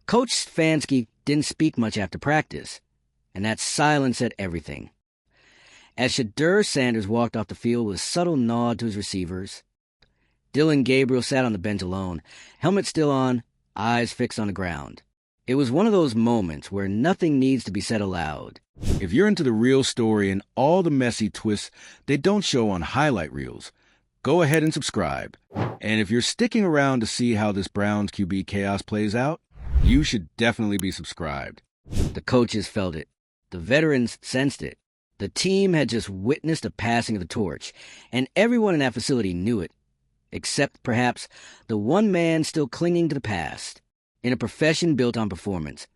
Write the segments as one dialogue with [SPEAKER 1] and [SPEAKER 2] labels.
[SPEAKER 1] Coach Stefanski didn't speak much after practice, and that silence said everything. As Shedeur Sanders walked off the field with a subtle nod to his receivers, Dillon Gabriel sat on the bench alone, helmet still on, eyes fixed on the ground. It was one of those moments where nothing needs to be said aloud.
[SPEAKER 2] If you're into the real story and all the messy twists they don't show on highlight reels, go ahead and subscribe. And if you're sticking around to see how this Browns QB chaos plays out, you should definitely be subscribed.
[SPEAKER 1] The coaches felt it. The veterans sensed it. The team had just witnessed a passing of the torch, and everyone in that facility knew it, except perhaps the one man still clinging to the past. In a profession built on performance,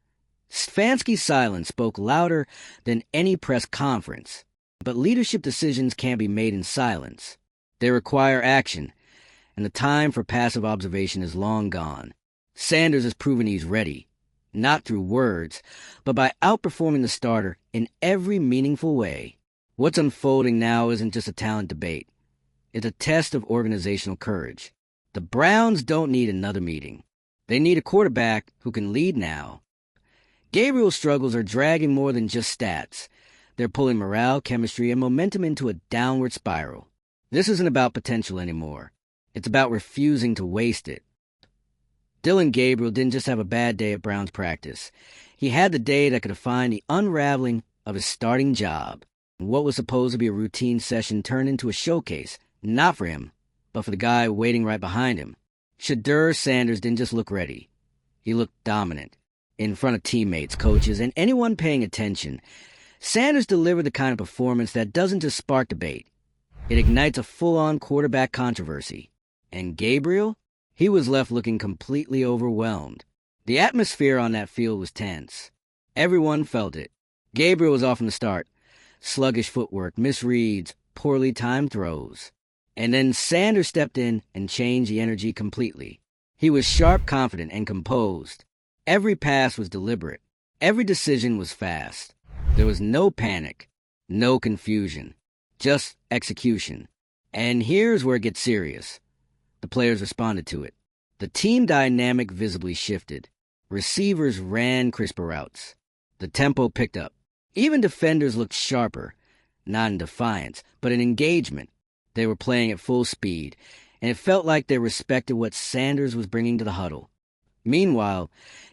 [SPEAKER 1] Stefanski's silence spoke louder than any press conference. But leadership decisions can't be made in silence. They require action, and the time for passive observation is long gone. Sanders has proven he's ready, not through words, but by outperforming the starter in every meaningful way. What's unfolding now isn't just a talent debate. It's a test of organizational courage. The Browns don't need another meeting. They need a quarterback who can lead now. Gabriel's struggles are dragging more than just stats. They're pulling morale, chemistry, and momentum into a downward spiral. This isn't about potential anymore. It's about refusing to waste it. Dillon Gabriel didn't just have a bad day at Browns practice. He had the day that could define the unraveling of his starting job. What was supposed to be a routine session turned into a showcase, not for him, but for the guy waiting right behind him. Shedeur Sanders didn't just look ready. He looked dominant. In front of teammates, coaches, and anyone paying attention, Sanders delivered the kind of performance that doesn't just spark debate. It ignites a full-on quarterback controversy. And Gabriel? He was left looking completely overwhelmed. The atmosphere on that field was tense. Everyone felt it. Gabriel was off from the start. Sluggish footwork, misreads, poorly timed throws. And then Sanders stepped in and changed the energy completely. He was sharp, confident, and composed. Every pass was deliberate. Every decision was fast. There was no panic, no confusion, just execution. And here's where it gets serious. The players responded to it. The team dynamic visibly shifted. Receivers ran crisper routes. The tempo picked up. Even defenders looked sharper, not in defiance, but in engagement. They were playing at full speed, and it felt like they respected what Sanders was bringing to the huddle. Meanwhile,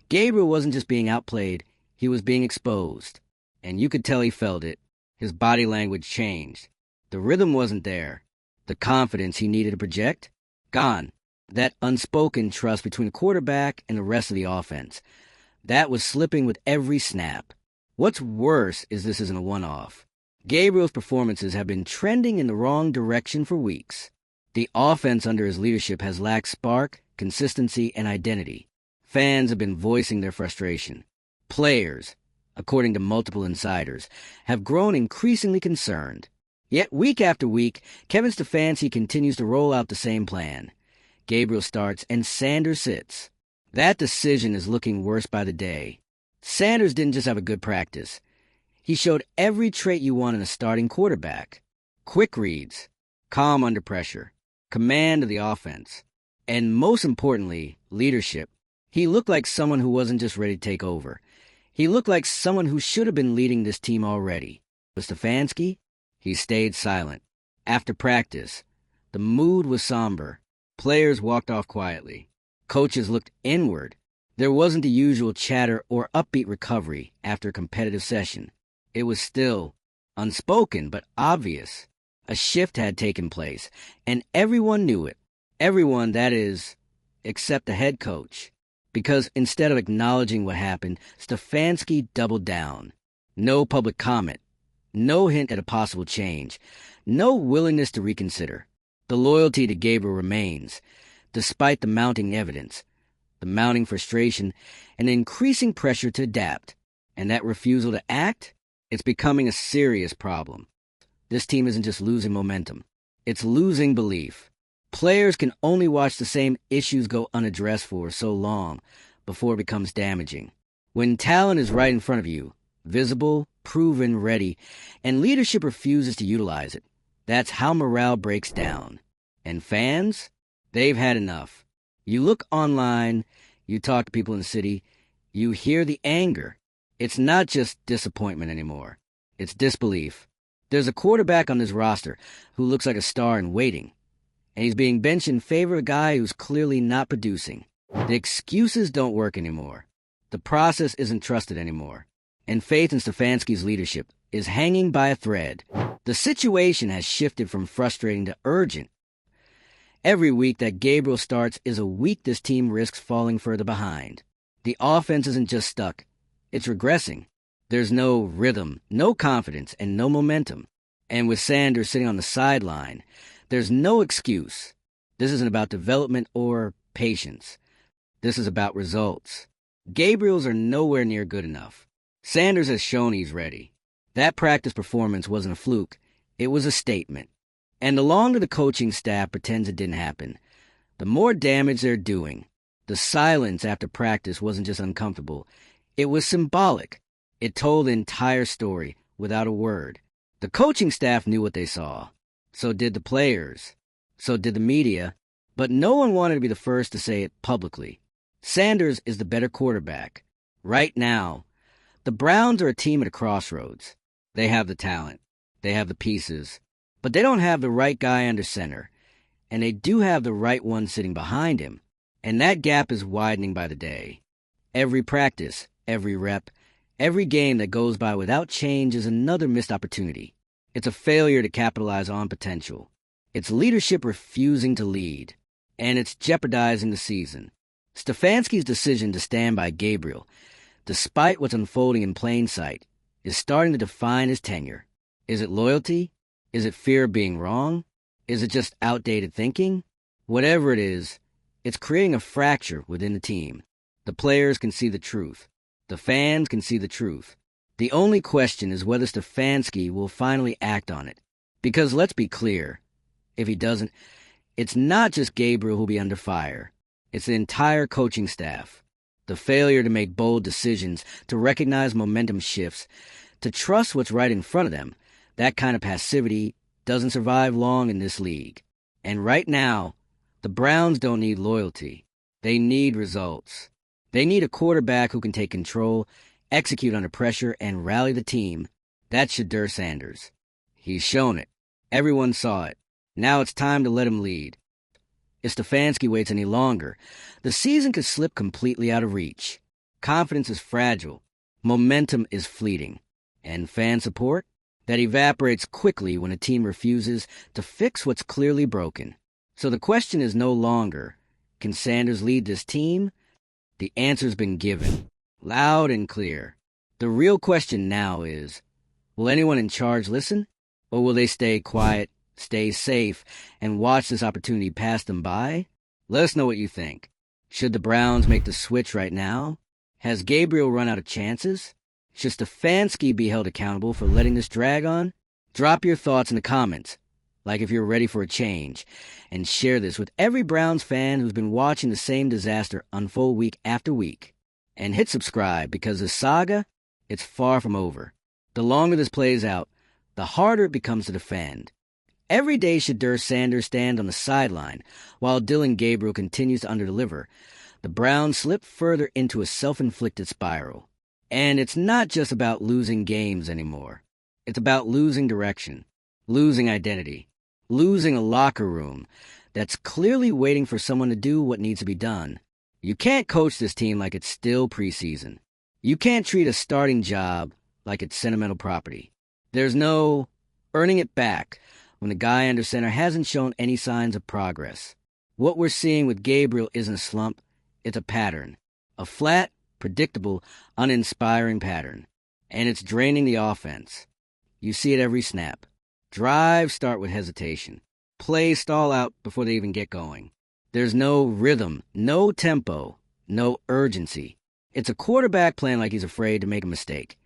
[SPEAKER 1] Gabriel wasn't just being outplayed, he was being exposed. And you could tell he felt it. His body language changed. The rhythm wasn't there. The confidence he needed to project? Gone. That unspoken trust between the quarterback and the rest of the offense. That was slipping with every snap. What's worse is this isn't a one-off. Gabriel's performances have been trending in the wrong direction for weeks. The offense under his leadership has lacked spark, consistency, and identity. Fans have been voicing their frustration. Players, according to multiple insiders, have grown increasingly concerned. Yet week after week, Kevin Stefanski continues to roll out the same plan. Gabriel starts and Sanders sits. That decision is looking worse by the day. Sanders didn't just have a good practice. He showed every trait you want in a starting quarterback. Quick reads, calm under pressure, command of the offense, and most importantly, leadership. He looked like someone who wasn't just ready to take over. He looked like someone who should have been leading this team already. But Stefanski? He stayed silent. After practice, the mood was somber. Players walked off quietly. Coaches looked inward. There wasn't the usual chatter or upbeat recovery after a competitive session. It was still, unspoken but obvious. A shift had taken place, and everyone knew it. Everyone, that is, except the head coach. Because instead of acknowledging what happened, Stefanski doubled down. No public comment. No hint at a possible change. No willingness to reconsider. The loyalty to Gabriel remains, despite the mounting evidence, the mounting frustration, and the increasing pressure to adapt. And that refusal to act? It's becoming a serious problem. This team isn't just losing momentum. It's losing belief. Players can only watch the same issues go unaddressed for so long before it becomes damaging. When talent is right in front of you, visible, proven, ready, and leadership refuses to utilize it, that's how morale breaks down. And fans? They've had enough. You look online, you talk to people in the city, You hear the anger. It's not just disappointment anymore. It's disbelief. There's a quarterback on this roster who looks like a star in waiting, and he's being benched in favor of a guy who's clearly not producing. The excuses don't work anymore. The process isn't trusted anymore. And faith in Stefanski's leadership is hanging by a thread. The situation has shifted from frustrating to urgent. Every week that Gabriel starts is a week this team risks falling further behind. The offense isn't just stuck. It's regressing. There's no rhythm, no confidence, and no momentum. And with Sanders sitting on the sideline, there's no excuse. This isn't about development or patience. This is about results. Gabriel's are nowhere near good enough. Sanders has shown he's ready. That practice performance wasn't a fluke. It was a statement. And the longer the coaching staff pretends it didn't happen, the more damage they're doing. The silence after practice wasn't just uncomfortable. It was symbolic. It told the entire story without a word. The coaching staff knew what they saw. So did the players. So did the media. But no one wanted to be the first to say it publicly. Sanders is the better quarterback. Right now, the Browns are a team at a crossroads. They have the talent. They have the pieces. But they don't have the right guy under center. And they do have the right one sitting behind him. And that gap is widening by the day. Every practice, every rep, every game that goes by without change is another missed opportunity. It's a failure to capitalize on potential. It's leadership refusing to lead. And it's jeopardizing the season. Stefanski's decision to stand by Gabriel, despite what's unfolding in plain sight, is starting to define his tenure. Is it loyalty? Is it fear of being wrong? Is it just outdated thinking? Whatever it is, it's creating a fracture within the team. The players can see the truth. The fans can see the truth. The only question is whether Stefanski will finally act on it. Because let's be clear, if he doesn't, it's not just Gabriel who'll be under fire. It's the entire coaching staff. The failure to make bold decisions, to recognize momentum shifts, to trust what's right in front of them, that kind of passivity doesn't survive long in this league. And right now, the Browns don't need loyalty. They need results. They need a quarterback who can take control, execute under pressure, and rally the team. That's Shedeur Sanders. He's shown it. Everyone saw it. Now it's time to let him lead. If Stefanski waits any longer, the season could slip completely out of reach. Confidence is fragile. Momentum is fleeting. And fan support? That evaporates quickly when a team refuses to fix what's clearly broken. So the question is no longer, can Sanders lead this team? The answer's been given, loud and clear. The real question now is, will anyone in charge listen? Or will they stay quiet, stay safe, and watch this opportunity pass them by? Let us know what you think. Should the Browns make the switch right now? Has Gabriel run out of chances? Should Stefanski be held accountable for letting this drag on? Drop your thoughts in the comments, like if you're ready for a change, and share this with every Browns fan who's been watching the same disaster unfold week after week. And hit subscribe, because this saga, it's far from over. The longer this plays out, the harder it becomes to defend. Every day Shedeur Sanders stands on the sideline, while Dillon Gabriel continues to underdeliver. The Browns slip further into a self-inflicted spiral. And it's not just about losing games anymore. It's about losing direction, losing identity, losing a locker room that's clearly waiting for someone to do what needs to be done. You can't coach this team like it's still preseason. You can't treat a starting job like it's sentimental property. There's no earning it back when the guy under center hasn't shown any signs of progress. What we're seeing with Gabriel isn't a slump, it's a pattern. A flat, predictable, uninspiring pattern. And it's draining the offense. You see it every snap. Drives start with hesitation. Plays stall out before they even get going. There's no rhythm, no tempo, no urgency. It's a quarterback playing like he's afraid to make a mistake.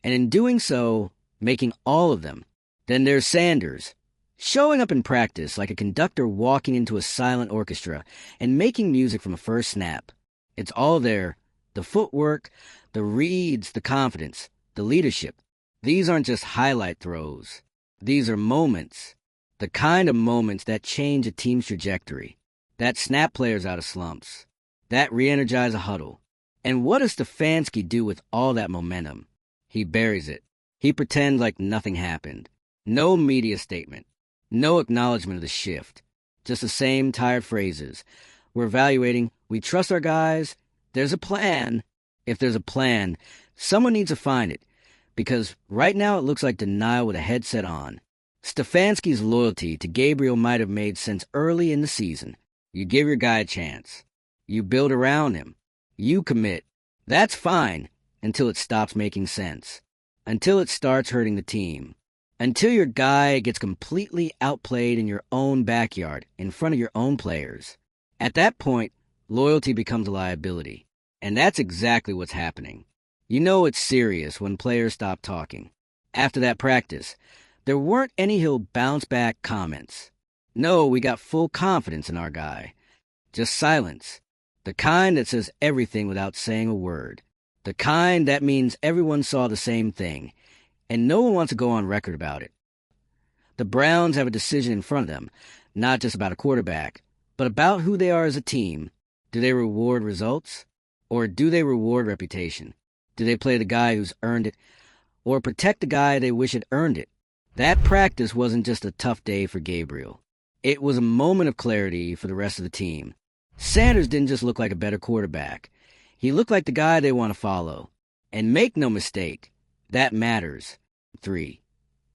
[SPEAKER 1] And in doing so, making all of them. Then there's Sanders, showing up in practice like a conductor walking into a silent orchestra and making music from a first snap. It's all there. The footwork, the reads, the confidence, the leadership. These aren't just highlight throws. These are moments. The kind of moments that change a team's trajectory. That snap players out of slumps. That re-energize a huddle. And what does Stefanski do with all that momentum? He buries it. He pretends like nothing happened. No media statement. No acknowledgement of the shift. Just the same tired phrases. We're evaluating. We trust our guys. There's a plan. If there's a plan, someone needs to find it. Because right now it looks like denial with a headset on. Stefanski's loyalty to Gabriel might have made sense early in the season. You give your guy a chance. You build around him. You commit. That's fine until it stops making sense. Until it starts hurting the team. Until your guy gets completely outplayed in your own backyard in front of your own players. At that point, loyalty becomes a liability. And that's exactly what's happening. You know it's serious when players stop talking. After that practice, there weren't any he'll bounce back comments. No, we got full confidence in our guy. Just silence. The kind that says everything without saying a word. The kind that means everyone saw the same thing, and no one wants to go on record about it. The Browns have a decision in front of them, not just about a quarterback, but about who they are as a team. Do they reward results? Or do they reward reputation? Do they play the guy who's earned it? Or protect the guy they wish had earned it? That practice wasn't just a tough day for Gabriel. It was a moment of clarity for the rest of the team. Sanders didn't just look like a better quarterback. He looked like the guy they want to follow. And make no mistake, that matters. 3.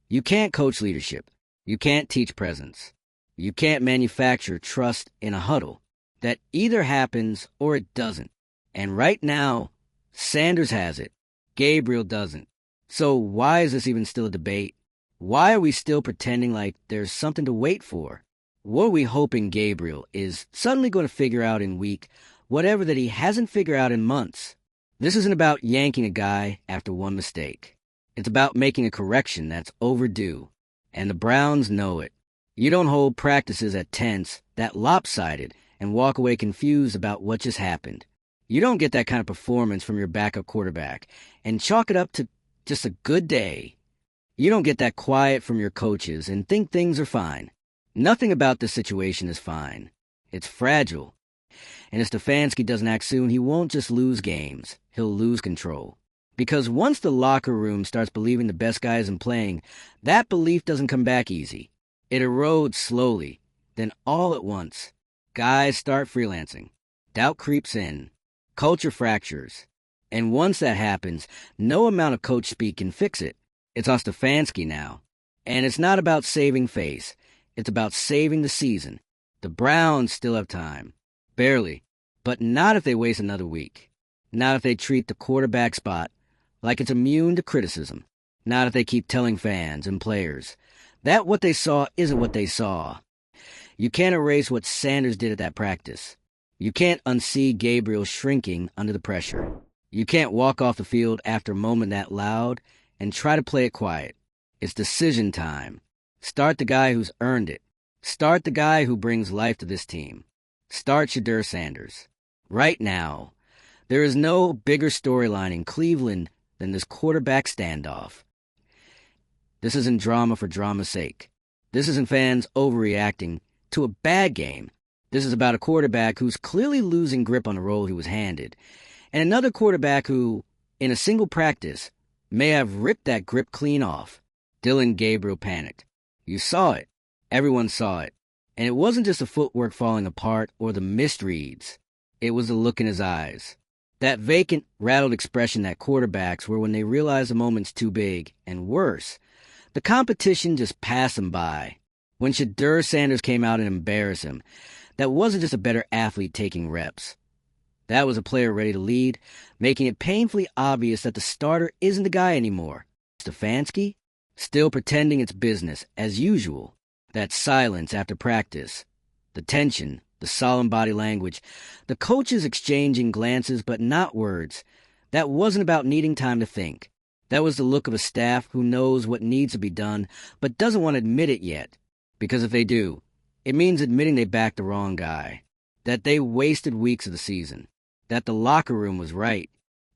[SPEAKER 1] You can't coach leadership. You can't teach presence. You can't manufacture trust in a huddle. That either happens or it doesn't. And right now, Sanders has it. Gabriel doesn't. So why is this even still a debate? Why are we still pretending like there's something to wait for? What are we hoping Gabriel is suddenly going to figure out in week, whatever that he hasn't figured out in months? This isn't about yanking a guy after one mistake. It's about making a correction that's overdue. And the Browns know it. You don't hold practices at tense, that lopsided, and walk away confused about what just happened. You don't get that kind of performance from your backup quarterback and chalk it up to just a good day. You don't get that quiet from your coaches and think things are fine. Nothing about this situation is fine. It's fragile. And if Stefanski doesn't act soon, he won't just lose games. He'll lose control. Because once the locker room starts believing the best guy isn't playing, that belief doesn't come back easy. It erodes slowly. Then all at once, guys start freelancing. Doubt creeps in. Culture fractures. And once that happens, no amount of coach speak can fix it. It's on Stefanski now. And it's not about saving face. It's about saving the season. The Browns still have time. Barely. But not if they waste another week. Not if they treat the quarterback spot like it's immune to criticism. Not if they keep telling fans and players that what they saw isn't what they saw. You can't erase what Sanders did at that practice. You can't unsee Gabriel shrinking under the pressure. You can't walk off the field after a moment that loud and try to play it quiet. It's decision time. Start the guy who's earned it. Start the guy who brings life to this team. Start Shedeur Sanders. Right now. There is no bigger storyline in Cleveland than this quarterback standoff. This isn't drama for drama's sake. This isn't fans overreacting to a bad game. This is about a quarterback who's clearly losing grip on the role he was handed, and another quarterback who, in a single practice, may have ripped that grip clean off. Dillon Gabriel panicked. You saw it. Everyone saw it. And it wasn't just the footwork falling apart or the misreads. It was the look in his eyes. That vacant, rattled expression that quarterbacks were when they realize the moment's too big, and worse, the competition just passed them by. When Shedeur Sanders came out and embarrassed him, that wasn't just a better athlete taking reps. That was a player ready to lead, making it painfully obvious that the starter isn't the guy anymore. Stefanski? Still pretending it's business, as usual. That silence after practice. The tension, the solemn body language. The coaches exchanging glances but not words. That wasn't about needing time to think. That was the look of a staff who knows what needs to be done but doesn't want to admit it yet. Because if they do, it means admitting they backed the wrong guy. That they wasted weeks of the season. That the locker room was right.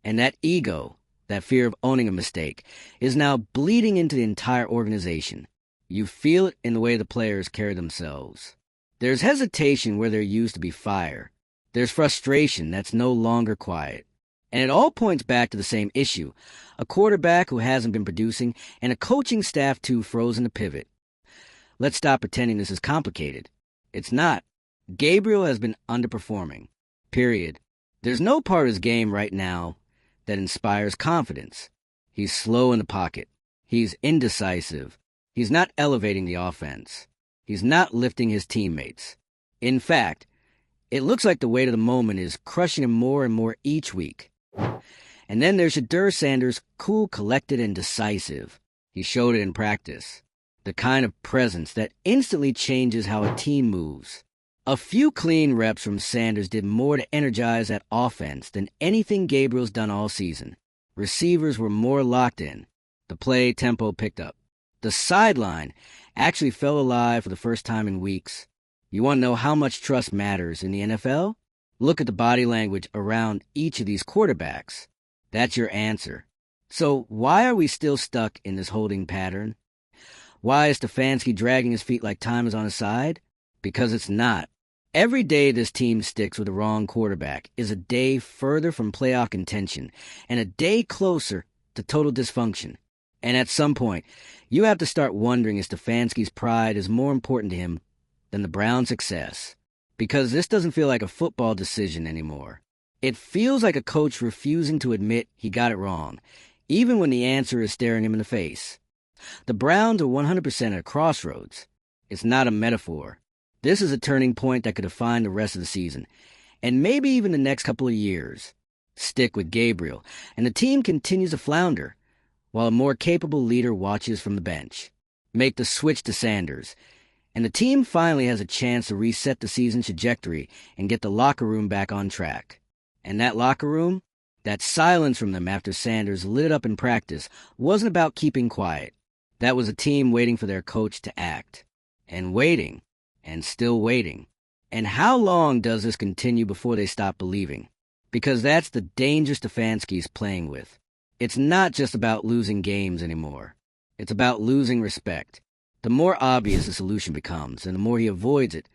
[SPEAKER 1] And that ego, that fear of owning a mistake, is now bleeding into the entire organization. You feel it in the way the players carry themselves. There's hesitation where there used to be fire. There's frustration that's no longer quiet. And it all points back to the same issue: a quarterback who hasn't been producing and a coaching staff too frozen to pivot. Let's stop pretending this is complicated. It's not. Gabriel has been underperforming. Period. There's no part of his game right now that inspires confidence. He's slow in the pocket. He's indecisive. He's not elevating the offense. He's not lifting his teammates. In fact, it looks like the weight of the moment is crushing him more and more each week. And then there's Shedeur Sanders, cool, collected, and decisive. He showed it in practice. The kind of presence that instantly changes how a team moves. A few clean reps from Sanders did more to energize that offense than anything Gabriel's done all season. Receivers were more locked in. The play tempo picked up. The sideline actually felt alive for the first time in weeks. You want to know how much trust matters in the NFL? Look at the body language around each of these quarterbacks. That's your answer. So why are we still stuck in this holding pattern? Why is Stefanski dragging his feet like time is on his side? Because it's not. Every day this team sticks with the wrong quarterback is a day further from playoff contention and a day closer to total dysfunction. And at some point, you have to start wondering if Stefanski's pride is more important to him than the Browns' success. Because this doesn't feel like a football decision anymore. It feels like a coach refusing to admit he got it wrong, even when the answer is staring him in the face. The Browns are 100% at a crossroads. It's not a metaphor. This is a turning point that could define the rest of the season, and maybe even the next couple of years. Stick with Gabriel, and the team continues to flounder, while a more capable leader watches from the bench. Make the switch to Sanders, and the team finally has a chance to reset the season's trajectory and get the locker room back on track. And that locker room, that silence from them after Sanders lit it up in practice, wasn't about keeping quiet. That was a team waiting for their coach to act. And waiting. And still waiting. And how long does this continue before they stop believing? Because that's the danger Stefanski's playing with. It's not just about losing games anymore. It's about losing respect. The more obvious the solution becomes, and the more he avoids it,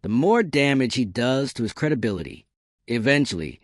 [SPEAKER 1] the more damage he does to his credibility. Eventually,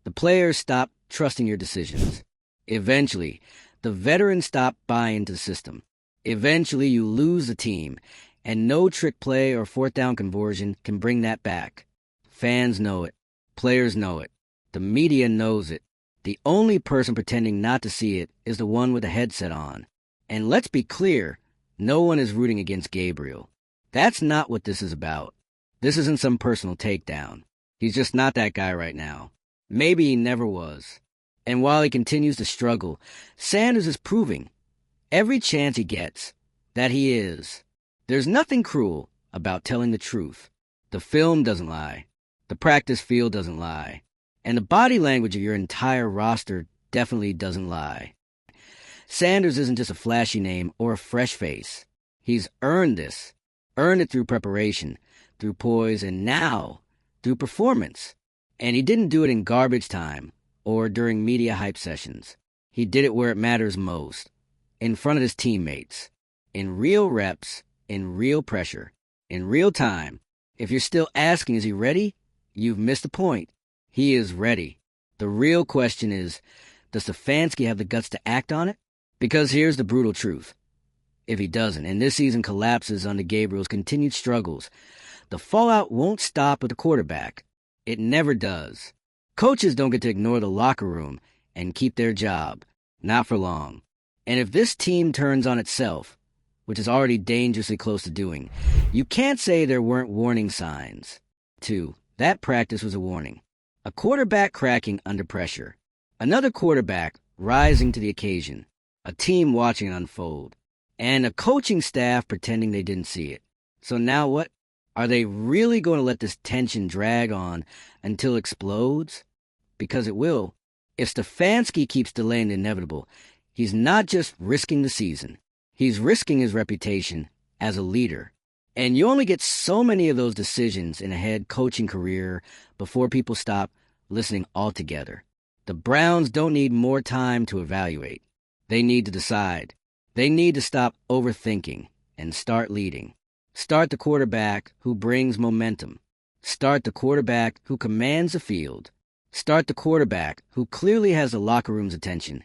[SPEAKER 1] the players stop trusting your decisions. Eventually, the veterans stop buying into the system. Eventually, you lose the team, and no trick play or fourth down conversion can bring that back. Fans know it. Players know it. The media knows it. The only person pretending not to see it is the one with the headset on. And let's be clear, no one is rooting against Gabriel. That's not what this is about. This isn't some personal takedown. He's just not that guy right now. Maybe he never was. And while he continues to struggle, Sanders is proving, every chance he gets, that he is. There's nothing cruel about telling the truth. The film doesn't lie. The practice field doesn't lie. And the body language of your entire roster definitely doesn't lie. Sanders isn't just a flashy name or a fresh face. He's earned this. Earned it through preparation, through poise, and now through performance. And he didn't do it in garbage time or during media hype sessions. He did it where it matters most, in front of his teammates, in real reps, in real pressure, in real time. If you're still asking, is he ready? You've missed the point. He is ready. The real question is, does Stefanski have the guts to act on it? Because here's the brutal truth. If he doesn't, and this season collapses under Gabriel's continued struggles, the fallout won't stop with the quarterback. It never does. Coaches don't get to ignore the locker room and keep their job. Not for long. And if this team turns on itself, which is already dangerously close to doing, you can't say there weren't warning signs. 2. That practice was a warning. A quarterback cracking under pressure. Another quarterback rising to the occasion. A team watching it unfold. And a coaching staff pretending they didn't see it. So now what? Are they really going to let this tension drag on until it explodes? Because it will. If Stefanski keeps delaying the inevitable, he's not just risking the season. He's risking his reputation as a leader. And you only get so many of those decisions in a head coaching career before people stop listening altogether. The Browns don't need more time to evaluate. They need to decide. They need to stop overthinking and start leading. Start the quarterback who brings momentum. Start the quarterback who commands the field. Start the quarterback, who clearly has the locker room's attention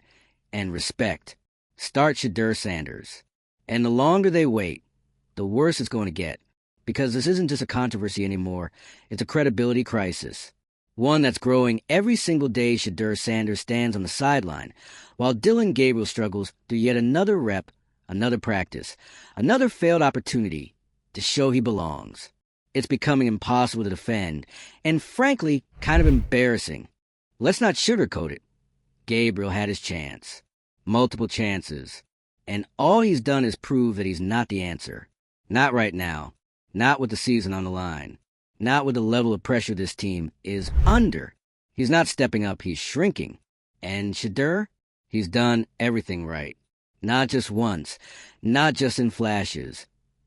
[SPEAKER 1] and respect. Start Shedeur Sanders. And the longer they wait, the worse it's going to get. Because this isn't just a controversy anymore, it's a credibility crisis. One that's growing every single day Shedeur Sanders stands on the sideline, while Dillon Gabriel struggles through yet another rep, another practice, another failed opportunity to show he belongs. It's becoming impossible to defend, and frankly, kind of embarrassing. Let's not sugarcoat it. Gabriel had his chance. Multiple chances. And all he's done is prove that he's not the answer. Not right now. Not with the season on the line. Not with the level of pressure this team is under. He's not stepping up, he's shrinking. And Shedeur? He's done everything right. Not just once. Not just in flashes.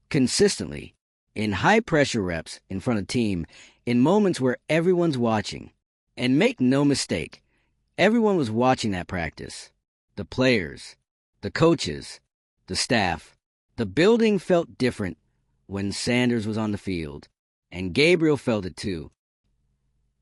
[SPEAKER 1] Consistently. In high-pressure reps in front of team, in moments where everyone's watching. And make no mistake, everyone was watching that practice. The players, the coaches, the staff. The building felt different when Sanders was on the field, and Gabriel felt it too.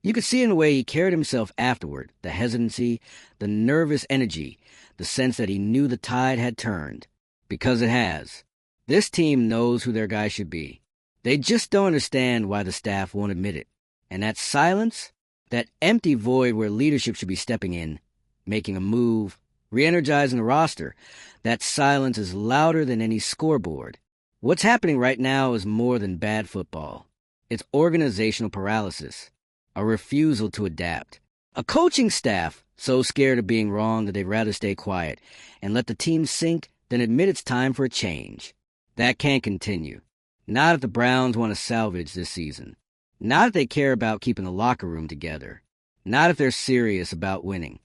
[SPEAKER 1] You could see in the way he carried himself afterward, the hesitancy, the nervous energy, the sense that he knew the tide had turned. Because it has. This team knows who their guy should be. They just don't understand why the staff won't admit it. And that silence, that empty void where leadership should be stepping in, making a move, re-energizing the roster, that silence is louder than any scoreboard. What's happening right now is more than bad football. It's organizational paralysis, a refusal to adapt. A coaching staff so scared of being wrong that they'd rather stay quiet and let the team sink than admit it's time for a change. That can't continue. Not if the Browns want to salvage this season. Not if they care about keeping the locker room together. Not if they're serious about winning.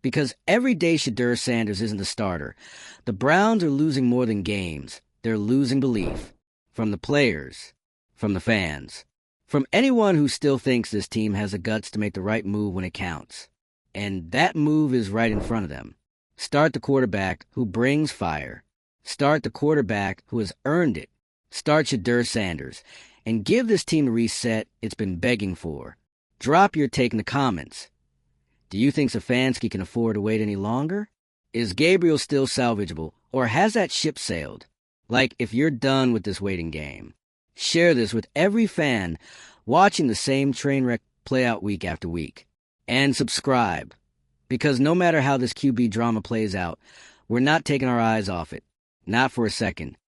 [SPEAKER 1] Because every day Shedeur Sanders isn't the starter, the Browns are losing more than games. They're losing belief. From the players. From the fans. From anyone who still thinks this team has the guts to make the right move when it counts. And that move is right in front of them. Start the quarterback who brings fire. Start the quarterback who has earned it. Start Shedeur Sanders, and give this team the reset it's been begging for. Drop your take in the comments. Do you think Stefanski can afford to wait any longer? Is Gabriel still salvageable, or has that ship sailed? Like, if you're done with this waiting game, share this with every fan watching the same train wreck play out week after week. And subscribe, because no matter how this QB drama plays out, we're not taking our eyes off it. Not for a second.